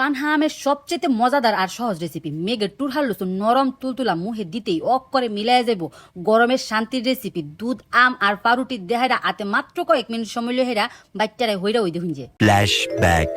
পানহা আমের সবচেয়ে মজাদার আর সহজ রেসিপি মেঘের টুরহাল লসুন নরম তুলতুলা মুহে দিতেই অক করে মিলাই যাব গরমের শান্তির রেসিপি দুধ আম আর পাউরুটির দেহারা আতে মাত্র কয়েক মিনিট সময় হেরা বাচ্চারা হইরা ওই দেখুন যে ফ্ল্যাশব্যাক।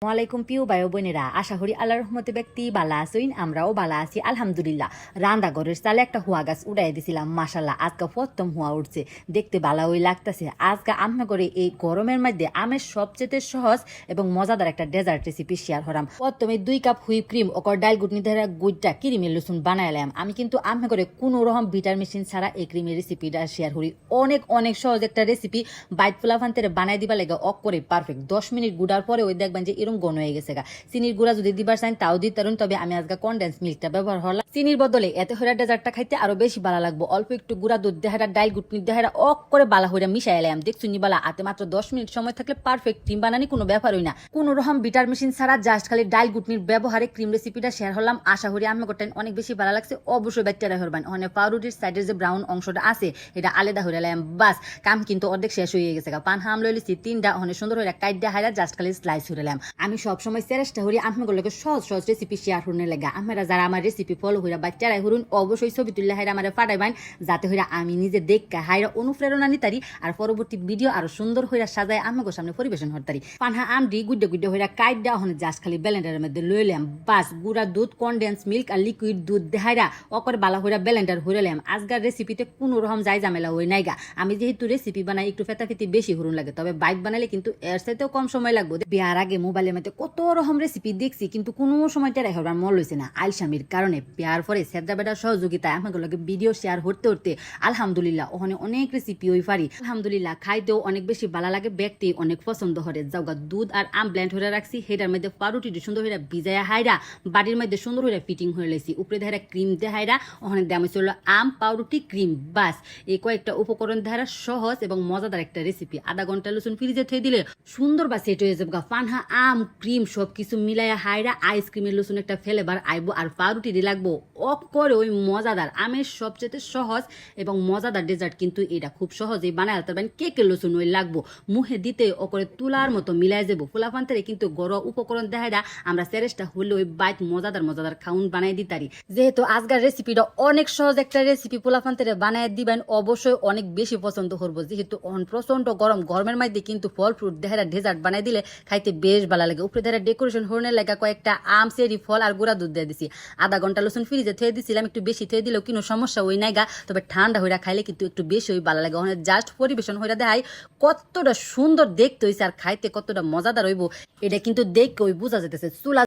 ওয়ালাইকুম প্রিয় ভাই বোনেরা, আশা করি আল্লাহর রহমতে ব্যক্তি বালা আছেন, আমরাও বালা আছি আলহামদুলিল্লাহ। রান্না ঘরের চালে একটা হুয়া গাছ উড়াই দিছিলাম, মাশাল্লাহ আজকে প্রথম হুয়া উঠছে, দেখতে বালা ওই লাগতেছে। আজকে আমরা করে এই গরমের মধ্যে আমের সবচেয়ে সহজ এবং মজাদার একটা ডেজার্ট রেসিপি শেয়ার করাম। প্রথমে 2 কাপ হুইপ ক্রিম ওকর ডাইল গুটনি ধরে গুইটা ক্রিমের লসুন বানাইলাম। আমি কিন্তু আমরা করে কোনো রকম বিটার মেশিন ছাড়া এই ক্রিমের রেসিপিটা শেয়ার করি। অনেক অনেক সহজ একটা রেসিপি, বাইট ফুলাফান্তের বানাই দিবা লাগে অক করে পারফেক্ট। 10 মিনিট গুড়ার পরে ওই দেখবেন যে এরকম ঘন হয়ে গেছে। চিনির গুঁড়া যদি দিবার চান তাও দিতে পারেন, তবে আমি আজকে কনডেন্স মিল্কটা ব্যবহার করলাম। চিনির বদলে এতে হইরা ডেজার্টটা খাইতে আরো বেশি ভালো লাগবে। অল্প একটু গুঁড়া দুধ দেহারা ডাইল গুটনি দেহারা অক করে বালা হইরা মিশাই এলাম। দেখছুন বালা আতে মাত্র 10 মিনিট সময় থাকলে পারফেক্ট ক্রিম বানানি কোনো ব্যাপারই না। কোন রকম বিটার মেশিন ছাড়া জাস্ট খালি ডাইল গুটনির ব্যবহারে ক্রিম রেসিপিটা শেয়ার করলাম। আশা করি আমি গোটাই অনেক বেশি ভালো লাগছে। অবশ্যই বাচ্চারা হরবেন। ওখানে পাউরুটির সাইডের যে ব্রাউন অংশটা আছে এটা আলাদা হইরা এলাম। বাস কাম কিন্তু অর্ধেক শেষ হয়ে গেছে। পান হাম লইছি 3টা, ওখানে সুন্দর হইরা কাইটটা হাইরা জাস্ট খালি স্লাইস হইরা এলাম। আমি সবসময় চেষ্টা করি আপনাগুলোকে সহজ সহজ রেসিপি শেয়ার করতে লাগা। আপনারা যারা আমার রেসিপি ফলো হইরা বাচ্চারাই হরুন, অবশ্যই ছবি তুললে হাইরা আমার পাঠাইবেন, যাতে হইরা আমি নিজে দেখা হাইরা অনুপ্রেরণা নিতারি আর পরবর্তী ভিডিও আরো সুন্দর হইরা সাজায় আমাকে সামনে পরিবেশন হতারি। পানহা আমডি গুড্ডে গুড্ডে হইরা কাইটটা ওখানে জাস্ট খালি ব্লেন্ডারের মধ্যে লইলাম। বাস গুঁড়া দুধ, কনডেন্স মিল্ক আর লিকুইড দুধ দেহাইরা অকরে বালা হইরা ব্লেন্ডার হইরালাম। আজকাল রেসিপিতে কোনো রকম যাই ঝামেলা হই নাইগা। আমি যেহেতু রেসিপি বানাই একটু ফেতাফেতি বেশি হরুন লাগে, তবে বাইক বানালে কিন্তু এর চাইতেও কম সময় লাগবে। বিয়ার আগে মোবাইলের মধ্যে কত রকম রেসিপি দেখছি, কিন্তু কোনো সময় টেরাই হবার মন লইছে না। আলসামির কারণে বিয়ার পরে সেদ্রা বেটার সহযোগিতায় আমাকে ভিডিও শেয়ার করতে করতে আলহামদুলিল্লাহ ওখানে অনেক রেসিপি ওই পারি। আলহামদুলিল্লাহ খাইতেও অনেক বেশি ভালো লাগে, ব্যক্তি অনেক পছন্দ করে। যাওগা দুধ আর আম ব্লেন্ড হয়ে রাখছি, হেটার মধ্যে পাউরুটি সুন্দর হয়ে ভিজাইয়া হাইরা বাড়ির মধ্যে সুন্দর হয়ে ফিটিং হয়ে লেছি। উপরে দেহারা ক্রিম দেহাইরা ওখানে দামে চললো আম পাউরুটি ক্রিম। বাস এই কয়েকটা উপকরণ দেহারা সহজ এবং মজাদার একটা রেসিপি। আধা ঘন্টা লসুন ফ্রিজে থয়ে দিলে সুন্দর বা সেট হয়ে যাবে। পানহা আম ক্রিম সবকিছু মিলাইয়া হাইরা আইসক্রিমের লসুন একটা ফ্লেভার আইবো আর পাউরুটি লাগবো অফ করে ওই মজাদার আমের সবচেয়ে সহজ এবং মজাদার ডেজার্ট। কিন্তু এটা খুব সহজেই বানায় পারবেন। কেকের লসুন ওই লাগবো মুহে দিতে ওকরে তুলার মতো মিলাই যাবো। ফুলাফান্তারে কিন্তু গরম উপকরণ দেখাইরা আমরা চেষ্টা হলে ওই বাইট মজাদার মজাদার খাউন বানাই দিতারি। যেহেতু আজকের রেসিপিটা অনেক সহজ একটা রেসিপি, ফুলাফান্তারে বানাই দিবেন অবশ্যই অনেক বেশি পছন্দ করবো। যেহেতু প্রচন্ড গরম, গরমের মধ্যে কিন্তু ফল ফ্রুট দেখাইরা ডেজার্ট বানাই দিলে খাইতে বেশ ভালো লাগে। উপরে দেখাইরা ডেকোরেশন হরনের লাগা কয়েকটা আম চেরি ফল আর গুঁড়া দুধ দিয়ে দিছি। আধা ঘন্টা লসুন ফ্রিজে থয়ে দিছিলাম। একটু বেশি থয়ে দিলেও কোনো সমস্যা ওই নাইগা, তবে ঠান্ডা হইরা খাইলে কিন্তু একটু বেশি ওই ভালো লাগে। ওখানে জাস্ট পরিবেশন হইরা দেখাই কতটা সুন্দর দেখতে হইছে আর খাইতে কতটা মজাদার হইব, এটা কিন্তু দেখে ওই বোঝা যেতেছে। চুলা